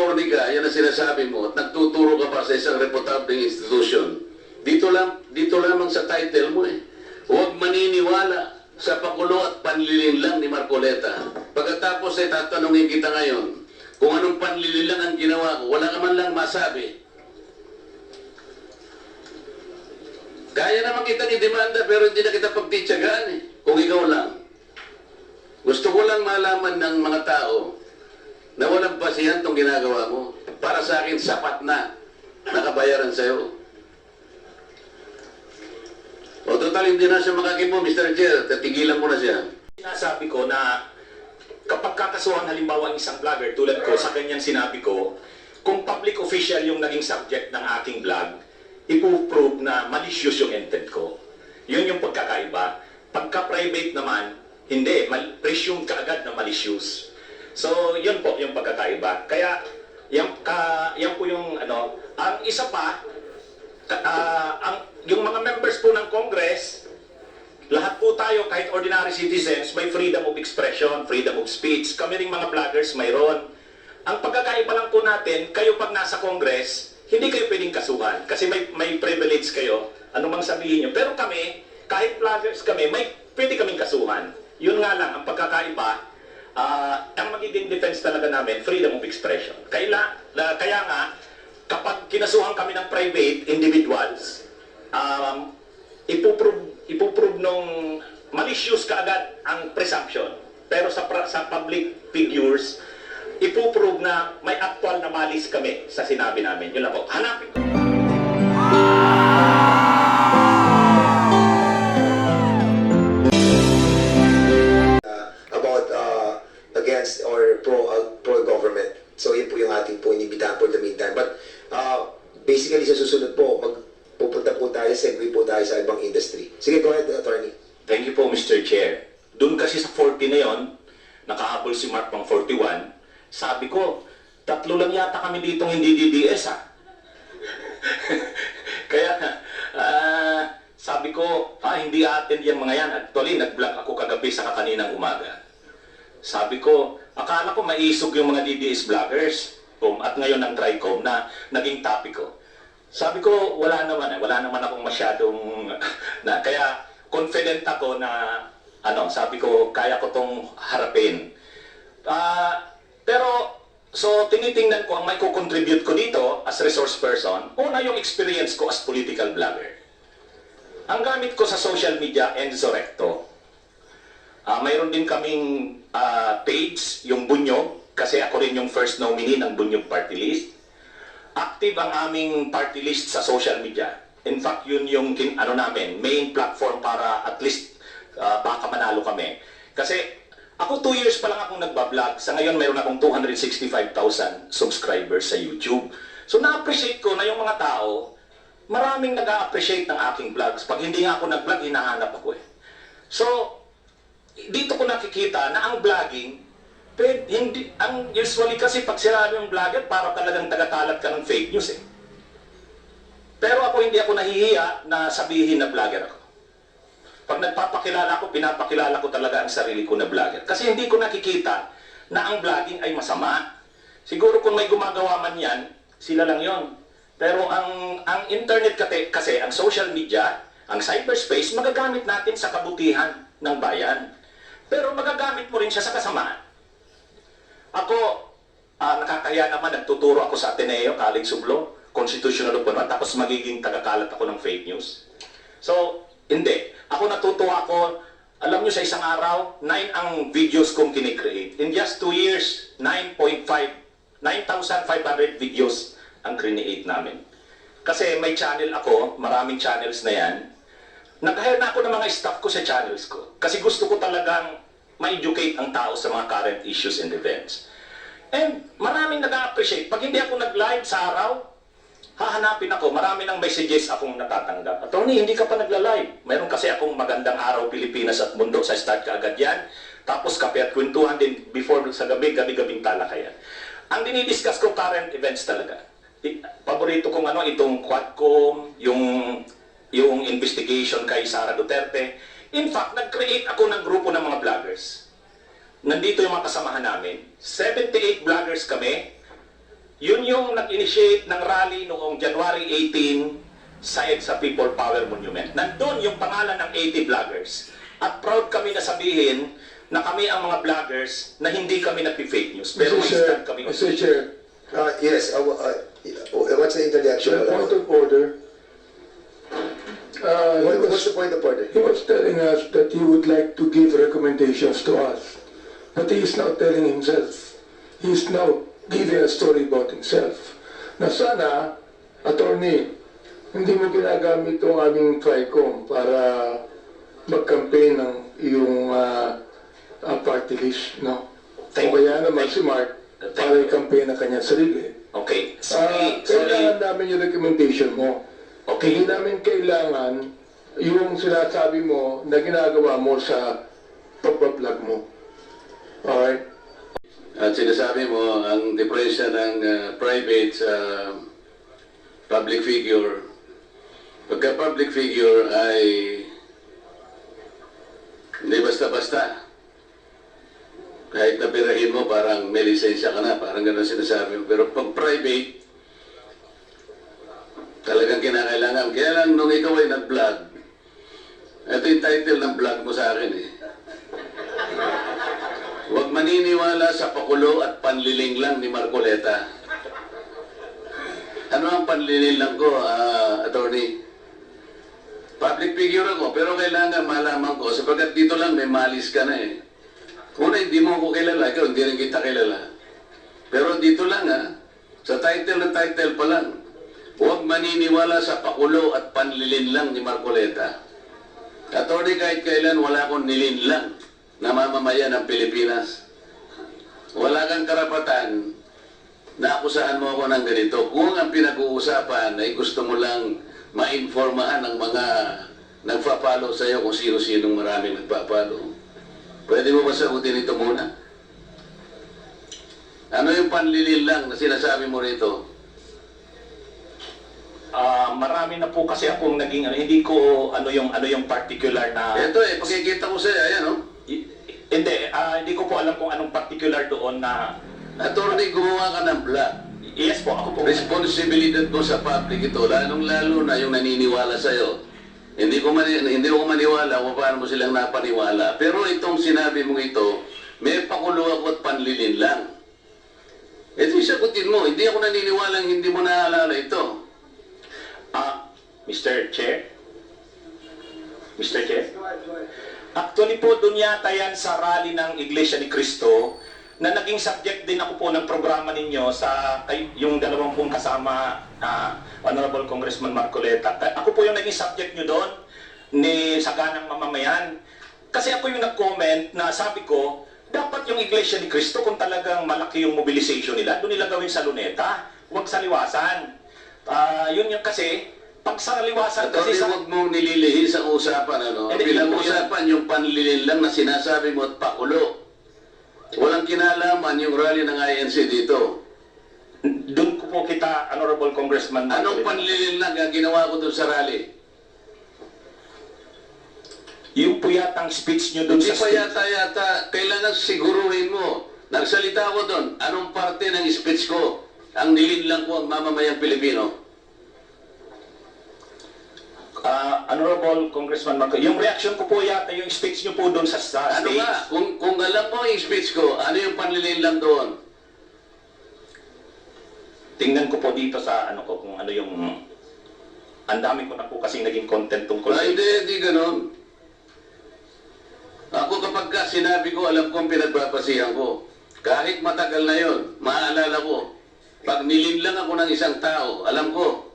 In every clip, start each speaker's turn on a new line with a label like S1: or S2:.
S1: attorney ka, yan ang sinasabi mo, at nagtuturo ka pa sa isang reputabling institution. Dito lamang sa title mo eh. Huwag maniniwala sa pakulo at panlilinlang ni Marcoleta. Pagkatapos ay tatanungin kita ngayon, kung anong panlilinlang ang ginawa ko, wala ka man lang masabi. Kaya naman kitang i-demanda pero hindi na kita pagtitsagaan eh, kung ikaw lang. Gusto ko lang malaman ng mga tao na walang basihan itong ginagawa mo. Para sa akin, sapat na nakabayaran sa'yo. O total, hindi na siya makakibo, Mr. Chair. Tatigilan mo na siya.
S2: Sinasabi ko na kapag kakasuhan halimbawa ang isang vlogger, tulad ko, sa kanyang sinabi ko, kung public official yung naging subject ng aking vlog, ipuprove na malicious yung intent ko. Yun yung pagkakaiba. Pagka-private naman, hindi. Presume ka agad na malicious. So, yun po yung pagkakaiba. Kaya, yan po yung ano. Ang isa pa, yung mga members po ng Congress, lahat po tayo, kahit ordinary citizens, may freedom of expression, freedom of speech. Kami ring mga vloggers, mayroon. Ang pagkakaiba lang po natin, kayo pag nasa Congress, hindi kayo pwedeng kasuhan kasi may privilege kayo, anumang sabihin nyo. Pero kami, kahit vloggers kami, pwede kaming kasuhan. Yun nga lang, ang pagkakaiba, ang magiging defense talaga namin, freedom of expression. Kaya nga, kapag kinasuhan kami ng private individuals, ipuprove nung malicious kaagad ang presumption. Pero sa public figures, ipuprove na may actual na malis kami sa sinabi namin. Yun lang po. Hanapin ko.
S3: Against or pro-government. So yun po yung ating po inibitahan for the meantime. But basically sa susunod po, pupunta po tayo, segue po tayo sa ibang industry. Sige, go ahead, attorney.
S2: Thank you po, Mr. Chair. Doon kasi sa 40 na yon, nakahabol si Mark pang 41, sabi ko, 3 lang yata kami ditong hindi DDS Kaya, sabi ko, hindi atin yung mga yan. Actually, nag-vlog ako kagabi sa kaninang umaga. Sabi ko, akala ko maisog yung mga DDS vloggers at ngayon ang TRICOM na naging topic ko. Sabi ko, wala naman akong masyadong kaya confident ako na sabi ko, kaya ko tong harapin. Pero so tinitingnan ko ang may ko-contribute ko dito as resource person. Una yung experience ko as political blogger. Ang gamit ko sa social media, Enzo Recto. Mayroon din kaming page, yung Bunyog, kasi ako rin yung first nominee ng Bunyog Party List. Active ang aming party list sa social media. In fact, yun yung namin, main platform para at least baka manalo kami. Kasi ako 2 years pa lang akong nagbablog. Sa ngayon, mayroon akong 265,000 subscribers sa YouTube. So na-appreciate ko na yung mga tao, maraming nag-a-appreciate ng aking vlogs. Pag hindi nga ako nag-vlog, hinahanap ako eh. So, dito ko nakikita na ang vlogging, usually kasi pag sinabi yung vlogger, para talagang tagakalat ka ng fake news eh. Pero ako hindi ako nahihiya na sabihin na vlogger ako. Pag nagpapakilala ako, pinapakilala ko talaga ang sarili ko na vlogger. Kasi hindi ko nakikita na ang vlogging ay masama. Siguro kung may gumagawa man yan, sila lang yon. Pero ang internet kasi, ang social media, ang cyberspace, magagamit natin sa kabutihan ng bayan. Pero magagamit mo rin siya sa kasamaan. Ako, nakakaya naman, nagtuturo ako sa Ateneo, College of Law, Constitutional Law, tapos magiging tagakalat ako ng fake news. So, hindi. Ako natutuwa ako, alam nyo sa isang araw, 9 ang videos kong kinikreate. In just 2 years, 9,500 videos ang create namin. Kasi may channel ako, maraming channels na yan. Nag-hire na ako ng mga staff ko sa channels ko. Kasi gusto ko talagang ma-educate ang tao sa mga current issues and events. And maraming nag-appreciate. Pag hindi ako nag-live sa araw, hahanapin ako. Marami ng messages akong natatanggap. Attorney, hindi ka pa nagla-live. Mayroon kasi akong magandang araw Pilipinas at mundo. Sa start ka agad yan. Tapos kape at kwentuhan din before sa gabi, gabi-gabing talakayan. Ang dinidiscuss ko current events talaga. Paborito kong itong Quadcom, yung investigation kay Sara Duterte. In fact, nag-create ako ng grupo ng mga vloggers. Nandito yung mga kasamahan namin. 78 vloggers kami. yung nag-initiate ng rally noong January 18 sa EDSA People Power Monument. Nandun yung pangalan ng 80 vloggers. At proud kami na sabihin na kami ang mga vloggers na hindi kami nag-fake news. Pero
S4: Mr. Chair,
S2: instant kami.
S4: Mr. Chair,
S3: Yes, what's the interjection?
S4: point of order.
S3: What's the point of order?
S4: He was telling us that he would like to give recommendations to us. But he is now telling himself. He is now giving a story about himself. Na sana, attorney, hindi mo ginagamit itong aming TRICOM para mag-campaign ng iyong party list, no? O kaya naman si Mark, para i-campaign ang kanyang sarili.
S2: Okay. Sorry.
S4: Kailangan namin yung recommendation mo.
S2: Okay.
S4: Hindi namin kailangan yung sinasabi mo na ginagawa mo sa pagbablog mo. Alright?
S1: At sinasabi mo, ang diferensya ng private sa public figure, pagka public figure ay hindi basta-basta. Kahit nabirahin mo, parang may lisensya ka na, parang gano'n sinasabi mo. Pero pag private, talagang kinakailangan. Kaya lang nung ikaw ay nag-vlog, ito yung title ng vlog mo sa akin eh. Huwag maniniwala sa pakulo at panliling lang ni Marcoleta. Ano ang panliling lang ko, attorney? Public figure ako, pero kailangan malaman ko, sapagkat dito lang may malis ka na eh. Una, hindi mo ako kilala, ikaw hindi rin kita kilala. Pero dito lang sa title na title pa lang, huwag maniniwala sa pakulo at panlilin lang ni Marcoleta. Attorney, kahit kailan wala akong nilinlang na mamamayan ng Pilipinas. Wala kang karapatan na akusahan mo ako ng ganito. Kung ang pinag-uusapan ay gusto mo lang mainformahan ng mga nagpa-follow sa iyo kung sino-sinong maraming nagpa-follow. Pwede mo ba sagutin ito muna? Ano yung panlilin lang na sinasabi mo rito?
S2: Marami na po kasi akong naging hindi ko ano yung particular na
S1: Ito pakikita ko sa'yo, ayan
S2: hindi ko po alam kung anong particular doon na
S1: Attorney, gumawa ka ng vlog.
S2: yes po, ako po.
S1: Responsibilidad mo sa public ito, lalong-lalo na yung naniniwala sa'yo. Hindi ko maniwala kung paano mo silang napaniwala. Pero itong sinabi mong ito, may pakulo ako at panlilin lang. Ito yung sagutin mo, hindi ako naniniwalang hindi mo naalala ito.
S2: Mr. Chair? Mr. Chair? Actually po, doon yata yan sa rally ng Iglesia ni Cristo na naging subject din ako po ng programa ninyo sa yung dalawang pong kasama Honorable Congressman Marcoleta. Ako po yung naging subject nyo doon ni Saganang Mamamayan. Kasi ako yung nag-comment na sabi ko, dapat yung Iglesia ni Cristo kung talagang malaki yung mobilization nila, doon nila gawin sa Luneta, huwag sa Liwasan. Yun yung kasi, pag sa Liwasan kasi
S1: Attorney, huwag mong nililihin sa usapan, Pinag-usapan yung panlilin lang na sinasabi mo at pakulo. Walang kinalaman yung rally ng INC dito.
S2: doon ko po kita, Honorable Congressman.
S1: Anong panlilin lang ang ginawa ko doon sa rally?
S2: Yung po yatang speech nyo doon
S1: Hindi
S2: sa
S1: pa
S2: stage.
S1: yata, kailangan siguruhin mo. Nagsalita ko doon, anong parte ng speech ko ang nilinlang ko ang mamamayang Pilipino?
S2: Honorable Congressman Marco, yung reaction ko po yata, yung speech nyo po doon sa
S1: Ano
S2: stage.
S1: ba? Kung alam mo yung speech ko, ano yung panlilinlang doon?
S2: Tingnan ko po dito sa ano ko, kung ano yung... Ang dami ko na po kasi naging content tungkol sa...
S1: Hindi ganun. Ako kapag ka sinabi ko, alam kong pinagbabasihan ko. Kahit matagal na yon, maaalala ko. Pag nilinlang ako ng isang tao, alam ko.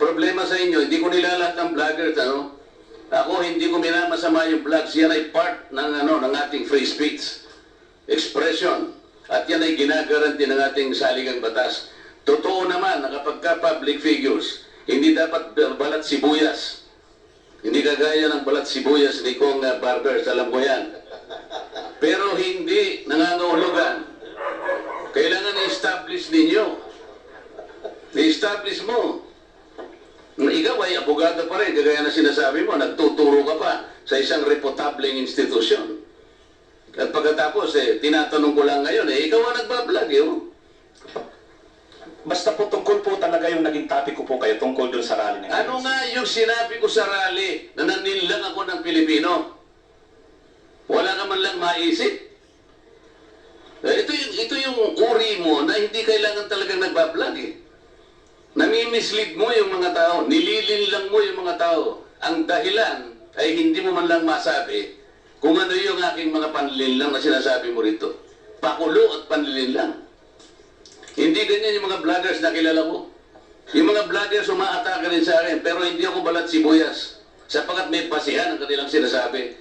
S1: Problema sa inyo, hindi ko nilalat ng vloggers, Ako, hindi ko minamasama yung vlogs. Yan ay part ng ating free speech. Expression. At yan ay ginagaranti ng ating saligang batas. Totoo naman na kapag ka public figures, hindi dapat balat sibuyas. Hindi kagaya ng balat sibuyas ni Kong Barbers, alam ko yan. Pero hindi nangangahulugan. Kailangan i-establish ninyo. I-establish mo. Ikaw ay abogado pa rin, kagaya na sinasabi mo, nagtuturo ka pa sa isang reputableng institusyon. At pagkatapos, tinatanong ko lang ngayon, ikaw ang nagbablog,
S2: Basta po tungkol po talaga yung naging topic ko po kayo tungkol dun sa rally ng
S1: Ano nga yung sinabi ko sa rally na nanilang ako ng Pilipino? Wala ka man lang maisip. Ito yung uri mo na hindi kailangan talagang nagbablog eh. Nami-mislead mo yung mga tao, nililinlang mo yung mga tao. Ang dahilan ay hindi mo man lang masabi kung ano yung aking mga panlilinlang na sinasabi mo rito. Pakulo at panlilinlang. Hindi ganyan yung mga vloggers na kilala ko. Yung mga vloggers umaatake rin sa akin, pero hindi ako balat sibuyas. Sapagkat may basihan ang kanilang sinasabi.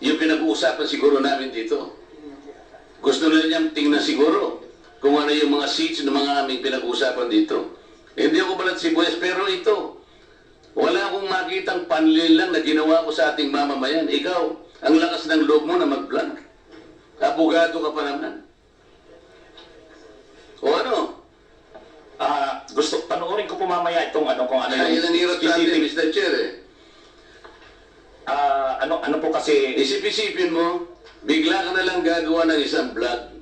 S1: Yung pinag-uusapan siguro namin dito. Gusto na niyang tingnan siguro kung ano yung mga seats ng mga aming pinag-uusapan dito. Hindi ako balat sibuyas, pero ito, wala akong makitang panlilang na ginawa ko sa ating mamamayan. Ikaw, ang lakas ng loob mo na mag-vlog. Abogado ka pa naman. O ano?
S2: Gusto, panoorin ko po mamaya itong ano, kung ano
S1: Ay, ang hirap sa atin, Mr. Chair eh.
S2: ano po kasi,
S1: Isip-isipin mo, bigla ka na lang gagawa ng isang vlog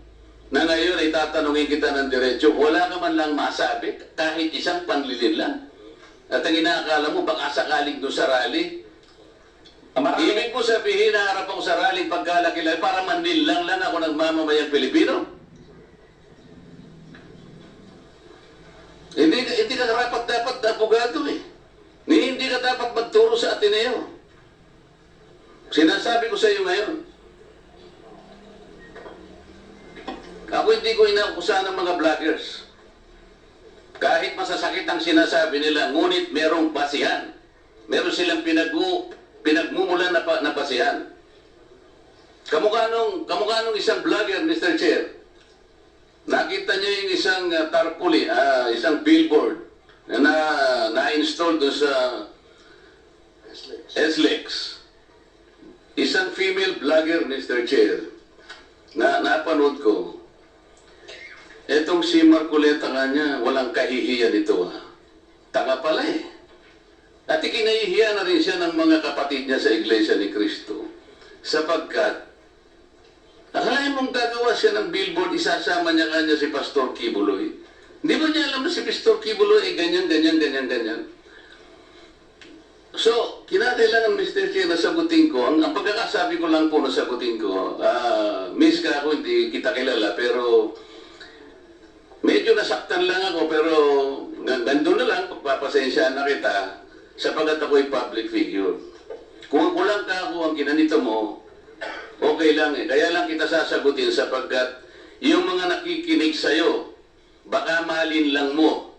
S1: na ngayon ay tatanungin kita ng diretso, wala ka man lang masabi, kahit isang panlilin lang. At ang inaakala mo, baka sakaling doon sa rally. Ibig mo sabihin, naharap ako sa rally pagkalaki-laki para manlilang lang ako ng mamamayang Pilipino. Hindi ka dapat abogado eh. Hindi ka dapat magturo sa Ateneo. Sinasabi ko sa iyo ngayon. Ako hindi ko inaakusahan ng mga vloggers. Kahit masasakit ang sinasabi nila, ngunit merong basihan. Meron silang pinagmumulan na basihan. Kamukha nung isang vlogger, Mr. Chair. Nakita niyo yung isang tarpaulin, isang billboard na na-install doon sa SLEX. Isang female vlogger, Mr. Chair, na napanood ko. Etong si Marcoleta kanya, walang kahihiyan ito. Tanga pala eh. At ikinahihiya na rin siya ng mga kapatid niya sa Iglesia ni Cristo. Sapagkat akalain mong gagawa siya ng billboard, isasama niya kanya si Pastor Kibuloy. Hindi ba niya alam na si Pastor Kibuloy ay ganyan. So, kinakailangan, Mr. Chair, na sagutin ko. Ang pagkakasabi ko lang po na sagutin ko, miss ka ako, hindi kita kilala, pero medyo nasaktan lang ako, pero nandun na lang, pagpapasensya na kita, sapagat ako'y public figure. Kung kulang ka ako ang kinanito mo, okay lang eh. Kaya lang kita sasagutin sapagkat yung mga nakikinig sa'yo, baka malinlang mo.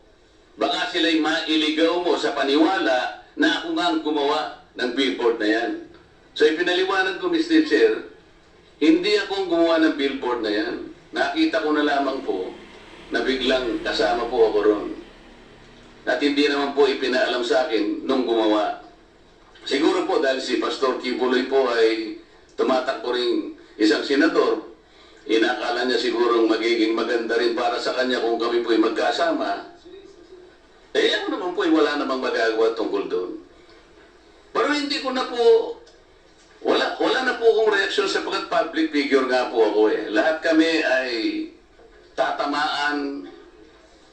S1: Baka sila'y mailigaw mo sa paniwala na ako nga ang gumawa ng billboard na yan. So ipinaliwanag ko, Mr. Chair, hindi akong gumawa ng billboard na yan. Nakita ko na lamang po na biglang kasama po ako ron. At hindi naman po ipinaalam sa akin nung gumawa. Siguro po dahil si Pastor Kibuloy po ay tumatakbo rin isang senador, inakala niya siguro magiging maganda rin para sa kanya kung kami po'y magkasama. Ako naman po'y wala namang magagawa tungkol doon. Pero hindi ko na po, wala na po akong reaksyon sapagkat public figure nga po ako eh. Lahat kami ay tatamaan.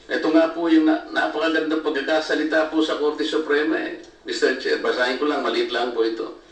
S1: Ito nga po yung napakagandang pagkakasalita po sa Korte Suprema eh. Mr. Chair, basahin ko lang, maliit lang po ito.